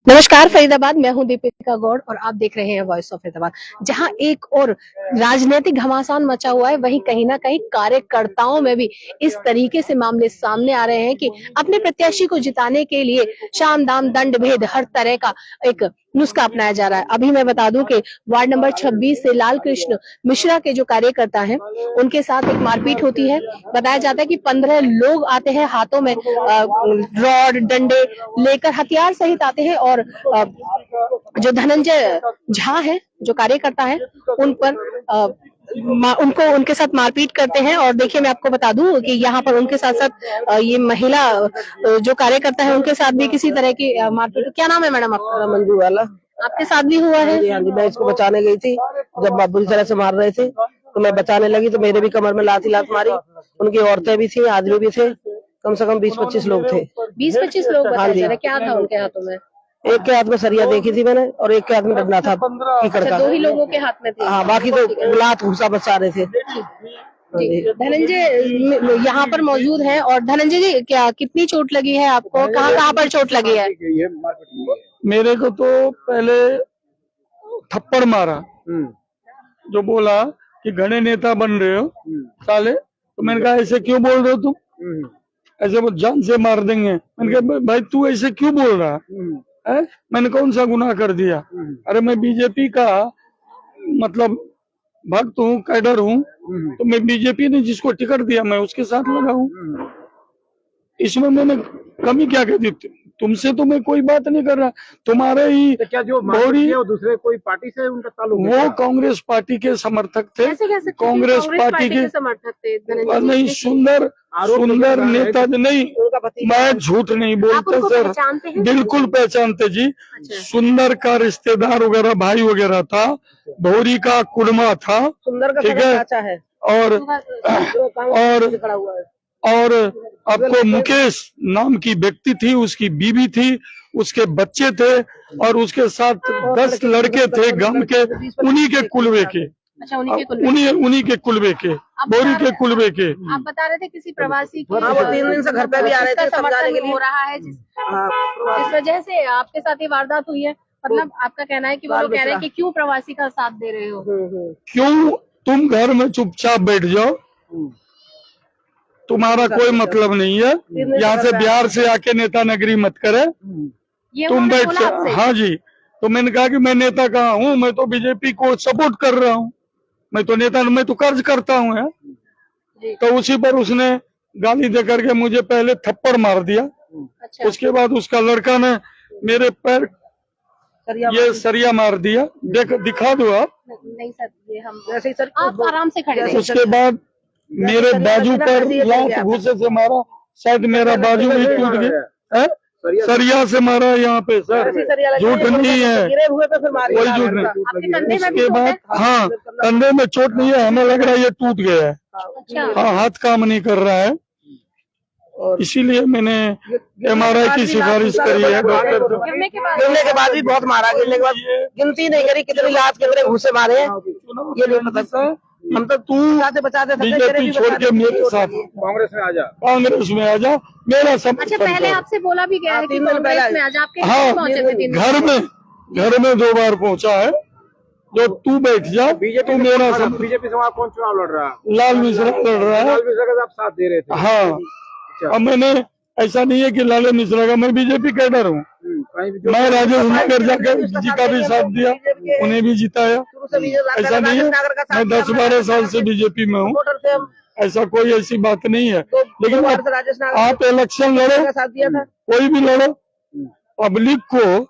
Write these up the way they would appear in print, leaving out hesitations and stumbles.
नमस्कार फरीदाबाद, मैं हूं दीपिका गौड़ और आप देख रहे हैं वॉइस ऑफ फरीदाबाद। जहां एक और राजनीतिक घमासान मचा हुआ है, वहीं कहीं ना कहीं कार्यकर्ताओं में भी इस तरीके से मामले सामने आ रहे हैं कि अपने प्रत्याशी को जिताने के लिए शाम दाम दंड भेद हर तरह का एक नुस्खा अपनाया जा रहा है। अभी मैं बता दूं कि वार्ड नंबर 26 से लाल कृष्ण मिश्रा के जो कार्यकर्ता हैं, उनके साथ एक मारपीट होती है। बताया जाता है कि 15 लोग आते हैं, हाथों में रॉड डंडे लेकर, हथियार सहित आते हैं और जो धनंजय झा है, जो कार्यकर्ता है, उन पर उनको उनके साथ मारपीट करते हैं। और देखिए, मैं आपको बता दूं कि यहाँ पर उनके साथ साथ ये महिला जो कार्यकर्ता है, उनके साथ भी किसी तरह की मारपीट। क्या नाम है मैडम आपका? मंजू वाला। आपके साथ भी हुआ है? हाँ जी, मैं इसको बचाने गई थी। जब बुरी तरह से मार रहे थे तो मैं बचाने लगी तो मेरे भी कमर में लात मारी। उनकी औरतें भी थी, आदमी भी थे, कम से कम 20-25 लोग थे। 20-25 लोग? हाँ जी। क्या था उनके हाथों में? एक के हाथ में सरिया देखी थी मैंने और एक के हाथ में डंडा था। अच्छा, 2 ही लोगों के हाथ में थी? हाँ, बाकी तो लात घुसा बचा रहे थे। धनंजय यहाँ पर मौजूद है। और धनंजय जी, क्या कितनी चोट लगी है आपको? कहाँ पर चोट लगी है? मेरे को तो पहले थप्पड़ मारा, जो बोला कि घने नेता बन रहे हो साले। तो मैंने कहा ऐसे क्यों बोल रहे हो तुम, ऐसे वो जान से मार देंगे। मैंने कहा भाई तू ऐसे क्यों बोल रहा है? मैंने कौन सा गुनाह कर दिया? अरे मैं बीजेपी का मतलब भक्त हूँ, कैडर हूँ, तो मैं बीजेपी ने जिसको टिकट दिया मैं उसके साथ लगा हूँ। इसमें मैंने कमी क्या कर दी? तुमसे तो मैं कोई बात नहीं कर रहा। तुम्हारे ही तो क्या जो दूसरे कोई पार्टी से उनका ताल्लुक? वो कांग्रेस पार्टी के समर्थक थे। कांग्रेस पार्टी के समर्थक थे? नहीं, सुंदर नेता नहीं, मैं झूठ नहीं बोलता सर, बिल्कुल पहचानते जी। अच्छा। सुंदर का रिश्तेदार वगैरह, भाई वगैरह था, भौरी का कुड़मा था, ठीक है। और आपको मुकेश नाम की व्यक्ति थी, उसकी बीवी थी, उसके बच्चे थे और उसके साथ 10 लड़के थे गांव के, उन्हीं के कुलवे के। अच्छा, उन्हीं के कुलवे के, बोरी के कुलवे के। आप बता रहे थे किसी प्रवासी की? वो 3 दिन से घर पे भी आ रहे थे समझाने के लिए। हो रहा है जिस वजह से आपके साथ ये वारदात हुई है। मतलब आपका कहना है कि वो लोग कह रहे हैं कि क्यों प्रवासी का साथ दे रहे हो? क्यों? तुम घर में चुपचाप बैठ जाओ, तुम्हारा कोई मतलब नहीं है। यहाँ से बिहार से आके नेता नगरी मत करे, तुम बैठ जाओ। हाँ जी। तो मैंने कहा कि मैं नेता कहाँ हूँ, मैं तो बीजेपी को सपोर्ट कर रहा हूँ, मैं तो नेता, मैं तो कर्ज करता हूँ यार। तो उसी पर उसने गाली दे करके मुझे पहले थप्पड़ मार दिया। अच्छा। उसके बाद उसका लड़का ने मेरे पैर ये सरिया मार दिया। दिखा दो आप। नहीं सर, ये हम वैसे ही सर, आप आराम से खड़े रहिए। उसके बाद मेरे बाजू पर लात घूसे से मारा, शायद मेरा बाजू भी टूट गया। सरिया से मारा यहाँ पे सर, झूठ नहीं है, कोई झूठ नहीं। उसके बाद हाँ, कंधे में चोट नहीं है, हमें लग रहा है ये टूट गया है। अच्छा। हाँ, हाथ काम नहीं कर रहा है, इसीलिए मैंने MRI की सिफारिश करी है डॉक्टर को। गिरने के बाद भी बहुत मारा, गिरने के बाद गिनती नहीं करी कितनी लात कितने घूसे मारे हैं, ये नहीं पता। हम तो तू बीजेपी छोड़ के मेरे साथ कांग्रेस में आ जा, मेरा सब। अच्छा, पहले आपसे बोला भी गया है कि कांग्रेस में आ जा, आपके हाँ, पहुंचे थे? घर में 2 बार पहुंचा है। जो तू बैठ जा, तू मेरा सब। बीजेपी से कौन चुनाव लड़ रहा है? लाल मिश्रा लड़ रहा है। लाल मिश्रा का आप साथ दे रहे थे? हाँ। अब मैंने ऐसा नहीं है कि लाल मिश्रा का, मैं बीजेपी कैडर हूँ। मैं राजेश नगर जाकर जी का भी साथ दिया, उन्हें भी जिताया। ऐसा नहीं है, मैं 10-12 साल से बीजेपी में हूँ, ऐसा कोई ऐसी बात नहीं है। लेकिन आप इलेक्शन लड़ो, कोई भी लड़ो, पब्लिक को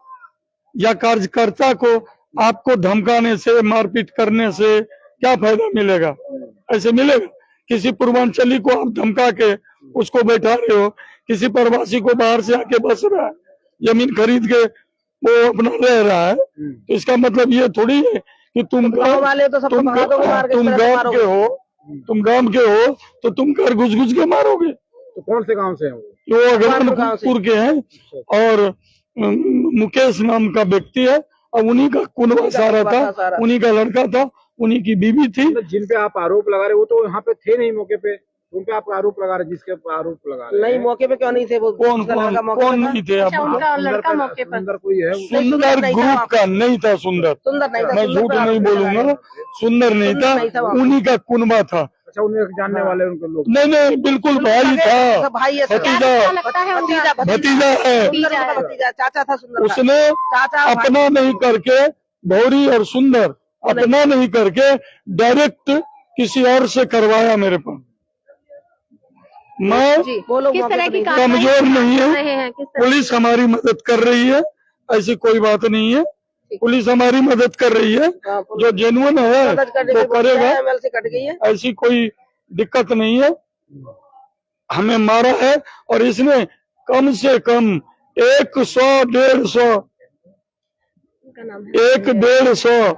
या कार्यकर्ता को आपको धमकाने से, मारपीट करने से क्या फायदा मिलेगा? ऐसे मिलेगा? किसी पूर्वांचली को आप धमका के उसको बैठा रहे हो, किसी प्रवासी को बाहर से आके बस रहा है, जमीन खरीद के वो अपना रह रहा है, तो इसका मतलब ये थोड़ी है कि तुम गांव के हो तो तुम घर घुस के मारोगे। तो कौन से गांव से हैं वो? अगरपुर के हैं और मुकेश नाम का व्यक्ति है, और उन्हीं का कुनवा सारा था, उन्हीं का लड़का था, उन्हीं की बीवी थी। जिन पे आप आरोप लगा रहे वो तो यहाँ पे थे नहीं मौके पे, उन पे आप आरोप लगा रहे, जिसके ऊपर आरोप लगा रहे नहीं, मौके पे क्यों नहीं थे वो? कौन नहीं थे आप? उनका लड़का मौके पर सुंदर कोई है? सुंदर ग्रुप का नहीं था। सुंदर नहीं था। मैं झूठ नहीं बोलूंगा, सुंदर नहीं था, उन्हीं का कुनबा था। अच्छा, उन्हें जानने वाले उनके लोग? नहीं, बिल्कुल भाई था, भाई है, भतीजा लगता है भतीजा है। भतीजा, चाचा था सुंदर। उसने अपना नहीं करके भौरी और सुंदर अपना नहीं करके डायरेक्ट किसी और से करवाया मेरे पास। मैं किस तरह की कमजोर नहीं है, है? पुलिस हमारी मदद कर रही है, ऐसी कोई बात नहीं है। पुलिस हमारी मदद कर रही है, जो जेन्युइन है वो करेगा, कट गई है, ऐसी कोई दिक्कत नहीं है। हमें मारा है और इसने कम से कम 100-150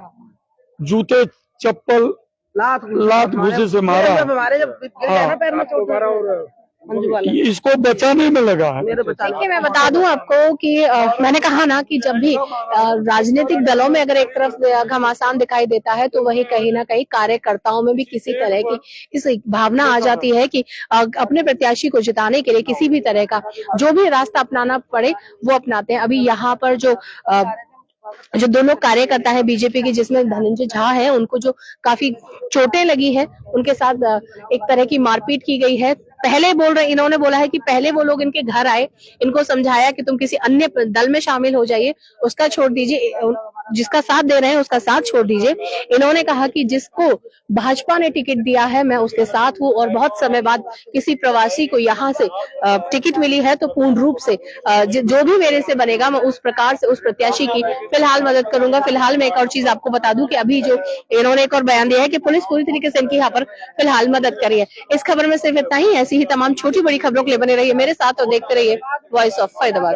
जूते चप्पल लात घुसे से मारा। इसको बचाने में लगा है। देखिए, मैं बता दूं आपको कि मैंने कहा ना कि जब भी राजनीतिक दलों में अगर एक तरफ घमासान दिखाई देता है तो वहीं कहीं ना कहीं कार्यकर्ताओं में भी किसी तरह की इस भावना आ जाती है कि अपने प्रत्याशी को जिताने के लिए किसी भी तरह का जो भी रास्ता अपनाना पड़े वो अपनाते हैं। अभी यहाँ पर जो दोनों कार्यकर्ता है बीजेपी के, जिसमें धनंजय झा है, उनको जो काफी चोटें लगी है, उनके साथ एक तरह की मारपीट की गई है। पहले इन्होंने बोला है कि पहले वो लोग इनके घर आए, इनको समझाया कि तुम किसी अन्य दल में शामिल हो जाइए, उसका छोड़ दीजिए, जिसका साथ दे रहे हैं उसका साथ छोड़ दीजिए। इन्होंने कहा कि जिसको भाजपा ने टिकट दिया है मैं उसके साथ हूँ, और बहुत समय बाद किसी प्रवासी को यहाँ से टिकट मिली है तो पूर्ण रूप से जो भी मेरे से बनेगा मैं उस प्रकार से उस प्रत्याशी की फिलहाल मदद करूंगा। फिलहाल मैं एक और चीज आपको बता दूं कि अभी जो इन्होंने एक और बयान दिया है कि पुलिस पूरी तरीके से इनकी यहाँ पर फिलहाल मदद करी है। इस खबर में सिर्फ इतना ही। ऐसी ही तमाम छोटी बड़ी खबरों के लिए बने रहिए मेरे साथ और देखते रहिए वॉइस ऑफ फरीदाबाद।